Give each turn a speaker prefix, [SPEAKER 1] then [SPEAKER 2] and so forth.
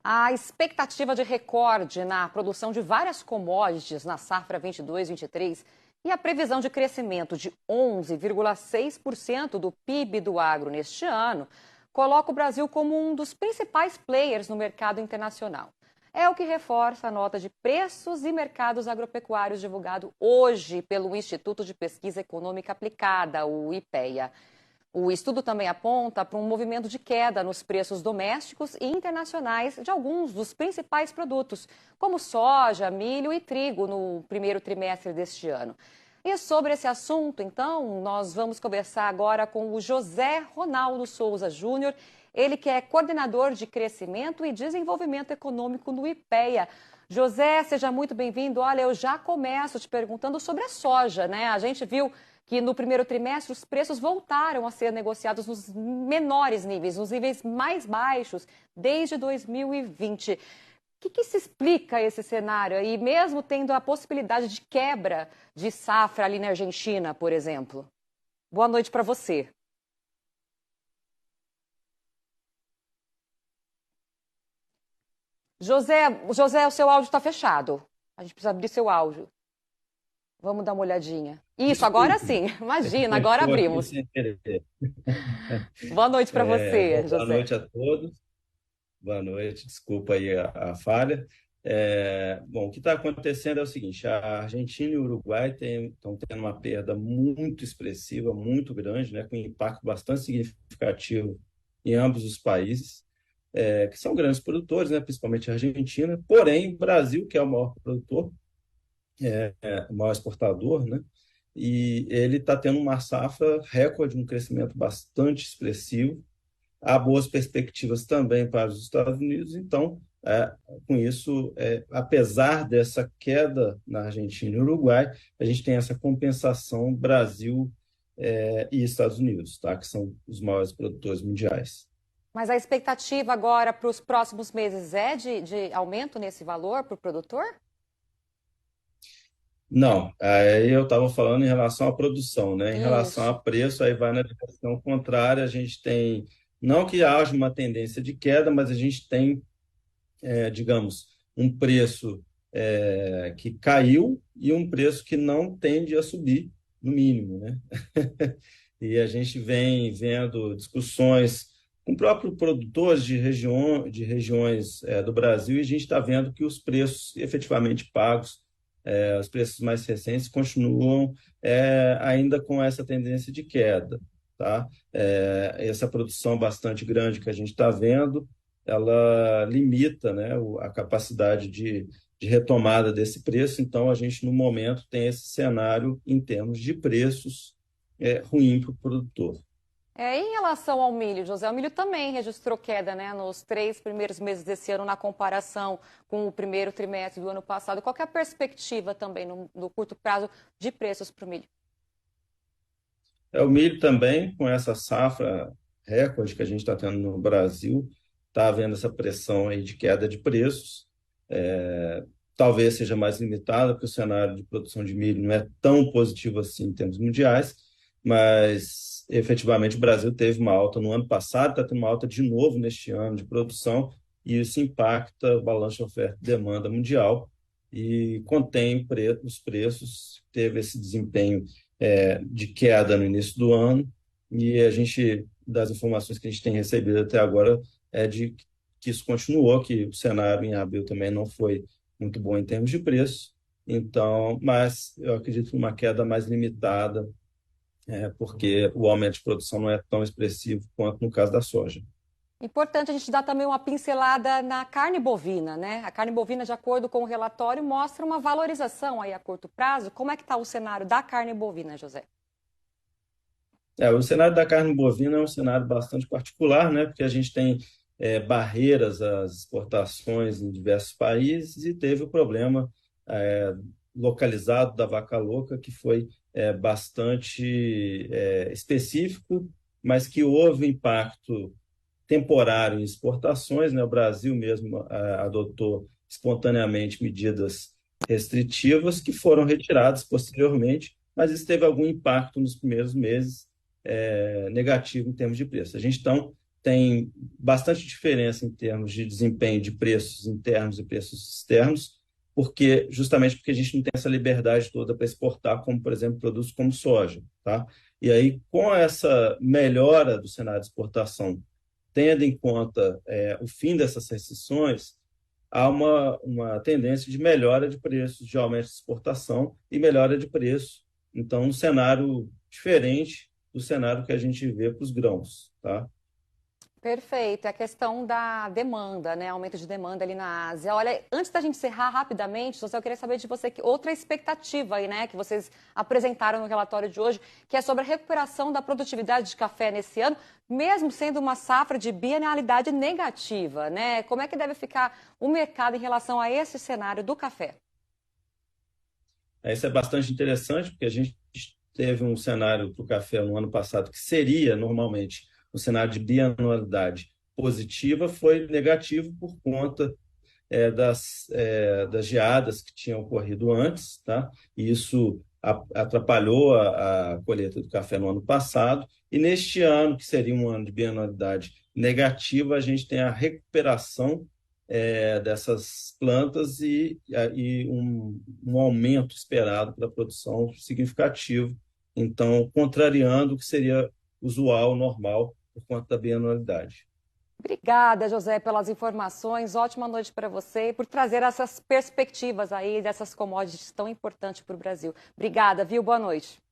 [SPEAKER 1] A expectativa de recorde na produção de várias commodities na safra 22-23 e a previsão de crescimento de 11,6% do PIB do agro neste ano coloca o Brasil como um dos principais players no mercado internacional. É o que reforça a nota de preços e mercados agropecuários divulgado hoje pelo Instituto de Pesquisa Econômica Aplicada, o IPEA. O estudo também aponta para um movimento de queda nos preços domésticos e internacionais de alguns dos principais produtos, como soja, milho e trigo, no primeiro trimestre deste ano. E sobre esse assunto, então, nós vamos conversar agora com o José Ronaldo Souza Júnior, ele que é coordenador de crescimento e desenvolvimento econômico no IPEA. José, seja muito bem-vindo. Olha, eu já começo te perguntando sobre a soja, né? A gente viu que no primeiro trimestre os preços voltaram a ser negociados nos menores níveis, nos níveis mais baixos desde 2020. O que se explica esse cenário aí, mesmo tendo a possibilidade de quebra de safra ali na Argentina, por exemplo? Boa noite para você. José, o seu áudio está fechado. A gente precisa abrir seu áudio. Vamos dar uma olhadinha. Isso, agora sim. Imagina, agora abrimos. Boa noite para você, José.
[SPEAKER 2] Boa noite a todos. Boa noite, desculpa aí a falha. Bom, o que está acontecendo é o seguinte, a Argentina e o Uruguai estão tendo uma perda muito expressiva, muito grande, né, com um impacto bastante significativo em ambos os países, que são grandes produtores, né, principalmente a Argentina, porém o Brasil, que é o maior produtor, o maior exportador, né, e ele está tendo uma safra recorde, um crescimento bastante expressivo. Há boas perspectivas também para os Estados Unidos, então, com isso, apesar dessa queda na Argentina e Uruguai, a gente tem essa compensação Brasil e Estados Unidos, tá? Que são os maiores produtores mundiais.
[SPEAKER 1] Mas a expectativa agora para os próximos meses é de aumento nesse valor para o produtor?
[SPEAKER 2] Não, aí eu estava falando em relação à produção, né? Em relação
[SPEAKER 1] Isso.
[SPEAKER 2] a preço, aí vai na direção contrária, a gente tem, não que haja uma tendência de queda, mas a gente tem digamos, um preço que caiu e um preço que não tende a subir, no mínimo, né? E a gente vem vendo discussões com próprios produtores de regiões do Brasil, e a gente está vendo que os preços efetivamente pagos, os preços mais recentes, continuam ainda com essa tendência de queda, tá? Essa produção bastante grande que a gente está vendo, ela limita, né, a capacidade de retomada desse preço. Então, a gente, no momento, tem esse cenário em termos de preços ruim para o produtor.
[SPEAKER 1] Em relação ao milho, José, o milho também registrou queda, né, nos 3 primeiros meses desse ano, na comparação com o primeiro trimestre do ano passado. Qual que é a perspectiva também, no curto prazo, de preços para o milho?
[SPEAKER 2] O milho também, com essa safra recorde que a gente está tendo no Brasil, está havendo essa pressão aí de queda de preços. Talvez seja mais limitada, porque o cenário de produção de milho não é tão positivo assim em termos mundiais, mas efetivamente o Brasil teve uma alta no ano passado, está tendo uma alta de novo neste ano de produção, e isso impacta o balanço de oferta e demanda mundial e contém os preços. Teve esse desempenho de queda no início do ano, e a gente, das informações que a gente tem recebido até agora, de que isso continuou, que o cenário em abril também não foi muito bom em termos de preço. Então, mas eu acredito numa queda mais limitada, porque o aumento de produção não é tão expressivo quanto no caso da soja.
[SPEAKER 1] Importante a gente dar também uma pincelada na carne bovina, né? A carne bovina, de acordo com o relatório, mostra uma valorização aí a curto prazo. Como é que está o cenário da carne bovina, José?
[SPEAKER 2] O cenário da carne bovina é um cenário bastante particular, né? Porque a gente tem barreiras às exportações em diversos países, e teve o problema localizado da vaca louca, que foi bastante específico, mas que houve impacto temporário em exportações, né? O Brasil mesmo adotou espontaneamente medidas restritivas que foram retiradas posteriormente, mas isso teve algum impacto nos primeiros meses negativo em termos de preço. A gente, então, tem bastante diferença em termos de desempenho de preços internos e preços externos, justamente porque a gente não tem essa liberdade toda para exportar, como, por exemplo, produtos como soja, tá? E aí, com essa melhora do cenário de exportação, tendo em conta o fim dessas restrições, há uma tendência de melhora de preços, de aumento de exportação e melhora de preço. Então, um cenário diferente do cenário que a gente vê para os grãos, tá?
[SPEAKER 1] Perfeito. É a questão da demanda, né? Aumento de demanda ali na Ásia. Olha, antes da gente encerrar rapidamente, José, eu queria saber de você que outra expectativa aí, né, que vocês apresentaram no relatório de hoje, que é sobre a recuperação da produtividade de café nesse ano, mesmo sendo uma safra de bienalidade negativa, né? Como é que deve ficar o mercado em relação a esse cenário do café?
[SPEAKER 2] Isso é bastante interessante, porque a gente teve um cenário para o café no ano passado que seria, normalmente, um cenário de bianualidade positiva, foi negativo por conta das geadas que tinham ocorrido antes, tá? E isso atrapalhou a colheita do café no ano passado. E neste ano, que seria um ano de bianualidade negativa, a gente tem a recuperação dessas plantas e um aumento esperado para a produção significativo. Então, contrariando o que seria usual, normal, por conta da bianualidade.
[SPEAKER 1] Obrigada, José, pelas informações. Ótima noite para você e por trazer essas perspectivas aí dessas commodities tão importantes para o Brasil. Obrigada, viu? Boa noite.